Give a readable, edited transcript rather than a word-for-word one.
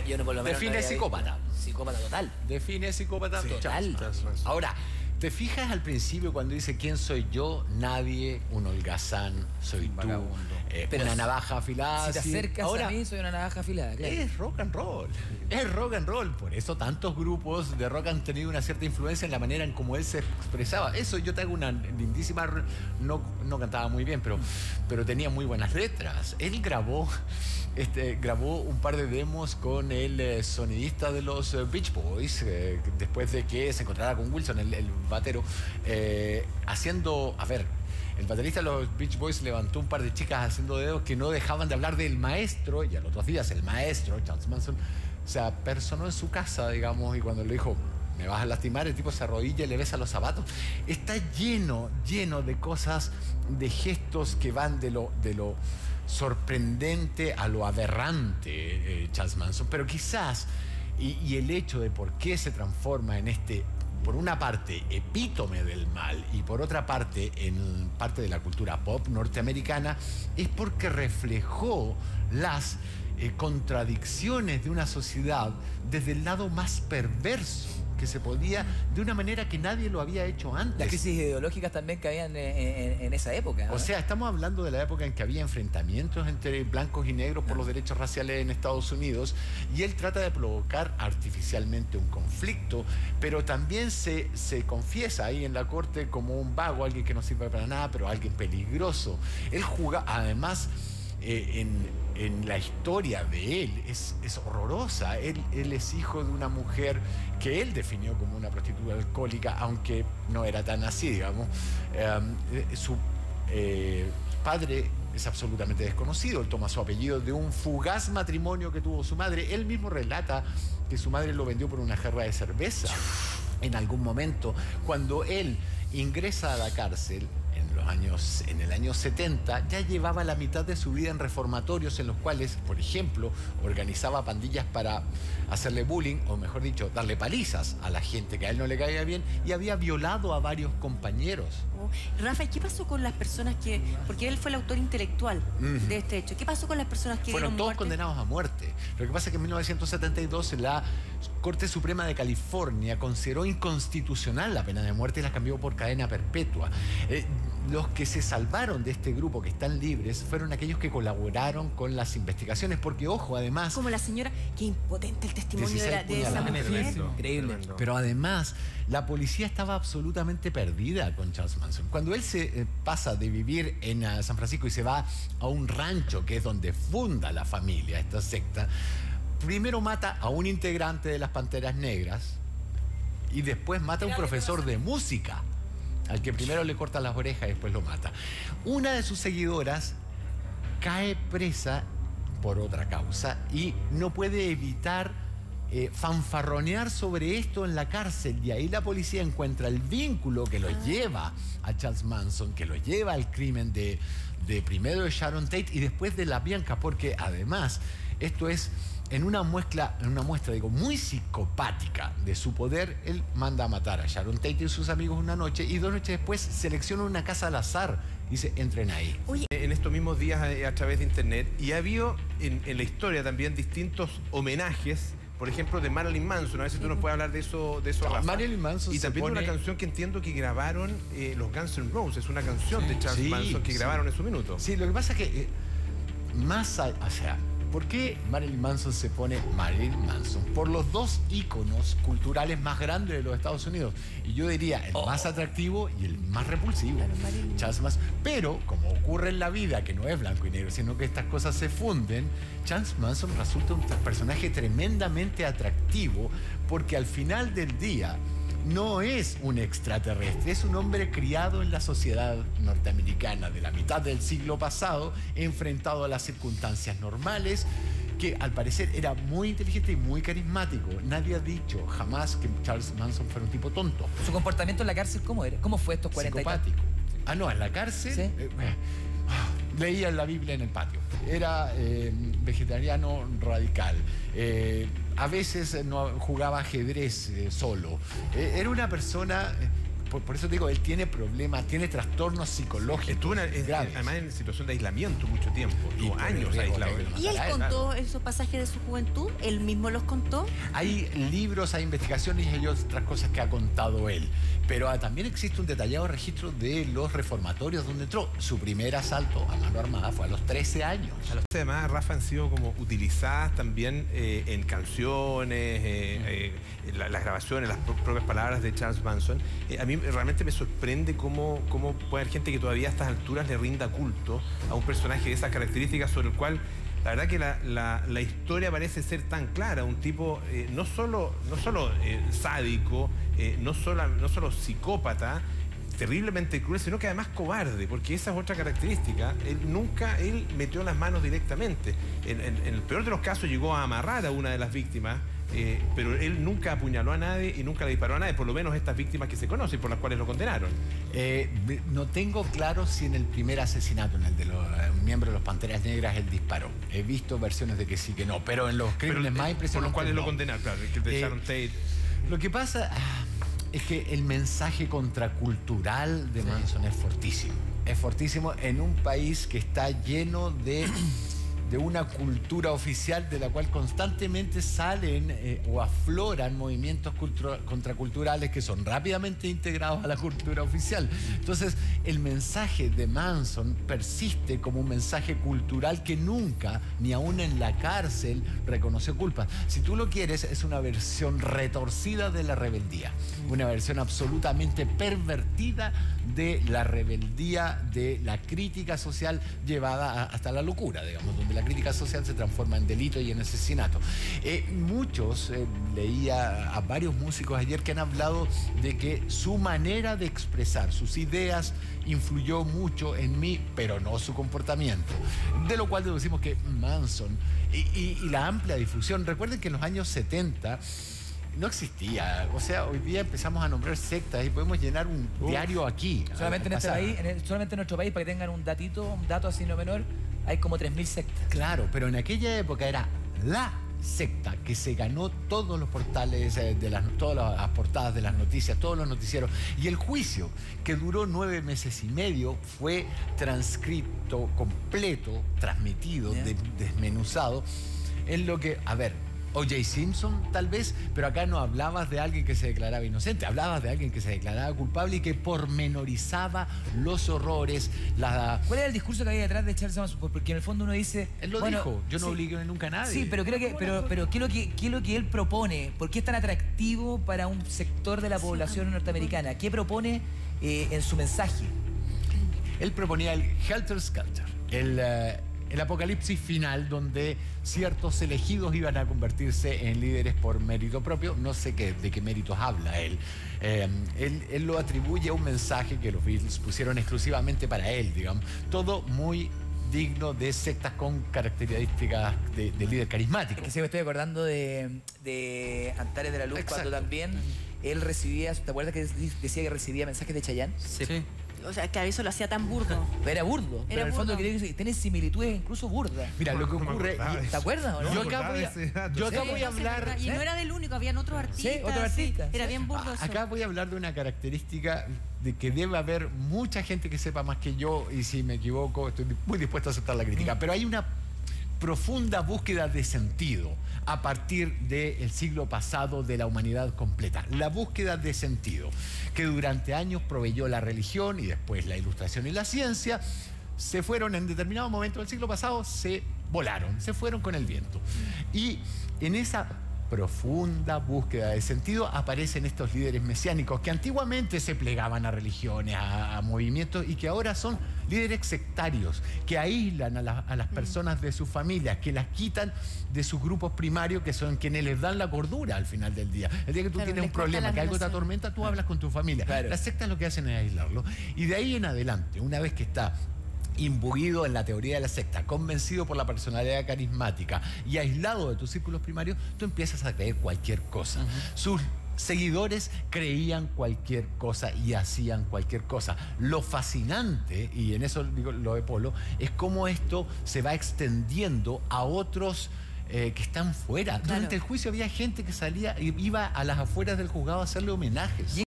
yo no por lo menos. Define psicópata. Psicópata total. Define psicópata total. Ahora, ¿te fijas al principio cuando dice quién soy yo? Nadie, un holgazán, soy tú, una navaja afilada. Si te acercas ahora, a mí, soy una navaja afilada, claro. Es rock and roll. Es rock and roll. Por eso tantos grupos de rock han tenido una cierta influencia en la manera en cómo él se expresaba. Eso yo te hago una lindísima... No cantaba muy bien, pero tenía muy buenas letras. Él grabó un par de demos con el sonidista de los Beach Boys, después de que se encontrara con Wilson, el batero, haciendo... A ver, el baterista de los Beach Boys levantó un par de chicas haciendo dedos que no dejaban de hablar del maestro, y a los otros días el maestro, Charles Manson, se apersonó en su casa, digamos, y cuando le dijo, me vas a lastimar, el tipo se arrodilla y le besa los zapatos. Está lleno de cosas, de gestos que van de lo sorprendente a lo aberrante, Charles Manson, pero quizás, y el hecho de por qué se transforma en por una parte, epítome del mal, y por otra parte, en parte de la cultura pop norteamericana, es porque reflejó las contradicciones de una sociedad desde el lado más perverso que se podía, de una manera que nadie lo había hecho antes. Las crisis ideológicas también que habían en esa época, ¿no? O sea, estamos hablando de la época en que había enfrentamientos entre blancos y negros por los derechos raciales en Estados Unidos, y él trata de provocar artificialmente un conflicto, pero también se confiesa ahí en la corte como un vago, alguien que no sirve para nada, pero alguien peligroso. Él juega, además... En la historia de él es horrorosa. Él es hijo de una mujer que él definió como una prostituta alcohólica, aunque no era tan así, digamos. Su padre es absolutamente desconocido. Él toma su apellido de un fugaz matrimonio que tuvo su madre. Él mismo relata que su madre lo vendió por una jarra de cerveza en algún momento. Cuando él ingresa a la cárcel en el año 70, ya llevaba la mitad de su vida en reformatorios en los cuales, por ejemplo, organizaba pandillas para hacerle bullying, o mejor dicho, darle palizas a la gente que a él no le caía bien, y había violado a varios compañeros. Rafa, ¿y qué pasó con las personas que... Porque él fue el autor intelectual de este hecho. ¿Qué pasó con las personas que fueron todos muerte? Condenados a muerte? Lo que pasa es que en 1972 la Corte Suprema de California consideró inconstitucional la pena de muerte y la cambió por cadena perpetua. Los que se salvaron de este grupo, que están libres, fueron aquellos que colaboraron con las investigaciones, porque, ojo, además... Como la señora, qué impotente el testimonio de esa mujer. Increíble. Pero además, la policía estaba absolutamente perdida con Charles Manson. Cuando él se pasa de vivir en San Francisco y se va a un rancho, que es donde funda la familia, esta secta, primero mata a un integrante de las Panteras Negras y después mata a un profesor de música, al que primero le corta las orejas y después lo mata. Una de sus seguidoras cae presa por otra causa y no puede evitar fanfarronear sobre esto en la cárcel, y ahí la policía encuentra el vínculo que lo lleva a Charles Manson, que lo lleva al crimen de primero de Sharon Tate y después de la Bianca, porque además esto es en una muestra muy psicopática de su poder. Él manda a matar a Sharon Tate y sus amigos una noche, y 2 noches después selecciona una casa al azar y dice, entren ahí. Oye, en estos mismos días a través de internet, y ha habido en la historia también distintos homenajes, por ejemplo, de Marilyn Manson. A ver si tú nos puedes hablar de eso, Rafa. Marilyn Manson y también una canción que entiendo que grabaron los Guns N' Roses, una canción de Charles Manson que grabaron en su minuto. Sí, lo que pasa es que o sea, ¿por qué Marilyn Manson se pone Marilyn Manson? Por los 2 íconos culturales más grandes de los Estados Unidos. Y yo diría el más atractivo y el más repulsivo. Charles Manson. Pero, como ocurre en la vida, que no es blanco y negro, sino que estas cosas se funden, Charles Manson resulta un personaje tremendamente atractivo, porque al final del día no es un extraterrestre, es un hombre criado en la sociedad norteamericana de la mitad del siglo pasado, enfrentado a las circunstancias normales, que al parecer era muy inteligente y muy carismático. Nadie ha dicho jamás que Charles Manson fuera un tipo tonto. ¿Su comportamiento en la cárcel cómo era? ¿Cómo fue estos 40 Psicopático. No, en la cárcel... ¿Sí? Leía la Biblia en el patio. Era vegetariano radical. A veces no jugaba ajedrez solo. Era una persona por eso digo, él tiene problemas, tiene trastornos psicológicos Estuvo graves. además en situación de aislamiento mucho tiempo. Y Estuvo por el años riesgo aislado. de que lo ¿Y él Claro. contó esos pasajes de su juventud? ¿Él mismo los contó? Hay libros, hay investigaciones y hay otras cosas que ha contado él. Pero también existe un detallado registro de los reformatorios donde entró. Su primer asalto a mano armada fue a los 13 años. Además, Rafa, han sido como utilizadas también en canciones, las grabaciones, las propias palabras de Charles Manson. A mí realmente me sorprende cómo puede haber gente que todavía a estas alturas le rinda culto a un personaje de esas características sobre el cual la verdad que la historia parece ser tan clara. Un tipo no solo sádico, no solo psicópata, terriblemente cruel, sino que además cobarde, porque esa es otra característica. Él metió las manos directamente. En el peor de los casos llegó a amarrar a una de las víctimas, pero él nunca apuñaló a nadie y nunca le disparó a nadie, por lo menos estas víctimas que se conocen, por las cuales lo condenaron. No tengo claro si en el primer asesinato, en el de los miembros de los Panteras Negras, él disparó. He visto versiones de que sí, que no, pero en los crímenes más impresionantes por los cuales no. lo condenaron, claro, el de Sharon Tate. Lo que pasa es que el mensaje contracultural de Manson es fortísimo. Es fortísimo en un país que está lleno de una cultura oficial de la cual constantemente salen o afloran movimientos contraculturales que son rápidamente integrados a la cultura oficial. Entonces, el mensaje de Manson persiste como un mensaje cultural que nunca, ni aún en la cárcel, reconoció culpas. Si tú lo quieres, es una versión retorcida de la rebeldía, una versión absolutamente pervertida de la rebeldía, de la crítica social llevada hasta la locura, digamos, donde la crítica social se transforma en delito y en asesinato. Leía a varios músicos ayer que han hablado de que su manera de expresar sus ideas influyó mucho en mí, pero no su comportamiento. De lo cual deducimos que Manson y la amplia difusión, recuerden que en los años 70 no existía. O sea, hoy día empezamos a nombrar sectas y podemos llenar un diario aquí. Solamente en este país, solamente en nuestro país, para que tengan un dato así no menor, hay como 3.000 sectas. Claro, pero en aquella época era la secta que se ganó todos los portales, todas las portadas de las noticias, todos los noticieros. Y el juicio, que duró 9 meses y medio, fue transcrito completo, transmitido, desmenuzado, en lo que, a ver, O.J. Simpson tal vez, pero acá no hablabas de alguien que se declaraba inocente, hablabas de alguien que se declaraba culpable y que pormenorizaba los horrores. ¿Cuál era el discurso que había detrás de Charles Manson? Porque en el fondo uno dice... Él lo dijo, yo no obligué nunca a nadie. Sí, pero creo que, pero ¿qué es lo que él propone? ¿Por qué es tan atractivo para un sector de la población norteamericana? ¿Qué propone en su mensaje? Él proponía el Helter Skelter, el apocalipsis final, donde ciertos elegidos iban a convertirse en líderes por mérito propio. No sé de qué méritos habla él. Él lo atribuye a un mensaje que los Beatles pusieron exclusivamente para él, digamos. Todo muy digno de sectas con características de líder carismático. Es que sí, me estoy acordando de Antares de la Luz. Exacto. Cuando también él recibía, ¿te acuerdas que decía que recibía mensajes de Chayanne? Sí. O sea, que a eso lo hacía tan burdo. Pero era burdo. Pero en el fondo quería decir, tiene similitudes incluso burdas. Mira, lo que No me ocurre... acordaba de ¿Te acuerdas o no? Yo acá voy a hablar... Y no era del único, habían otros artistas. Sí, otros artistas. Era bien burdo eso. Acá voy a hablar de una característica de que debe haber mucha gente que sepa más que yo, y si me equivoco estoy muy dispuesto a aceptar la crítica, pero hay una profunda búsqueda de sentido a partir del siglo pasado de la humanidad completa. La búsqueda de sentido que durante años proveyó la religión y después la ilustración y la ciencia, se fueron en determinado momento del siglo pasado, se volaron, se fueron con el viento. Y en esa profunda búsqueda de sentido aparecen estos líderes mesiánicos que antiguamente se plegaban a religiones, a movimientos, y que ahora son líderes sectarios, que aíslan a las personas de sus familias, que las quitan de sus grupos primarios, que son quienes les dan la cordura al final del día. El día que tú tienes un problema, que algo te atormenta, tú hablas con tu familia. Claro. Las sectas lo que hacen es aislarlo. Y de ahí en adelante, una vez que está imbuido en la teoría de la secta, convencido por la personalidad carismática y aislado de tus círculos primarios, tú empiezas a creer cualquier cosa. Sus seguidores creían cualquier cosa y hacían cualquier cosa. Lo fascinante, y en eso digo lo de Polo, es cómo esto se va extendiendo a otros que están fuera. Durante el juicio había gente que salía, iba a las afueras del juzgado a hacerle homenajes.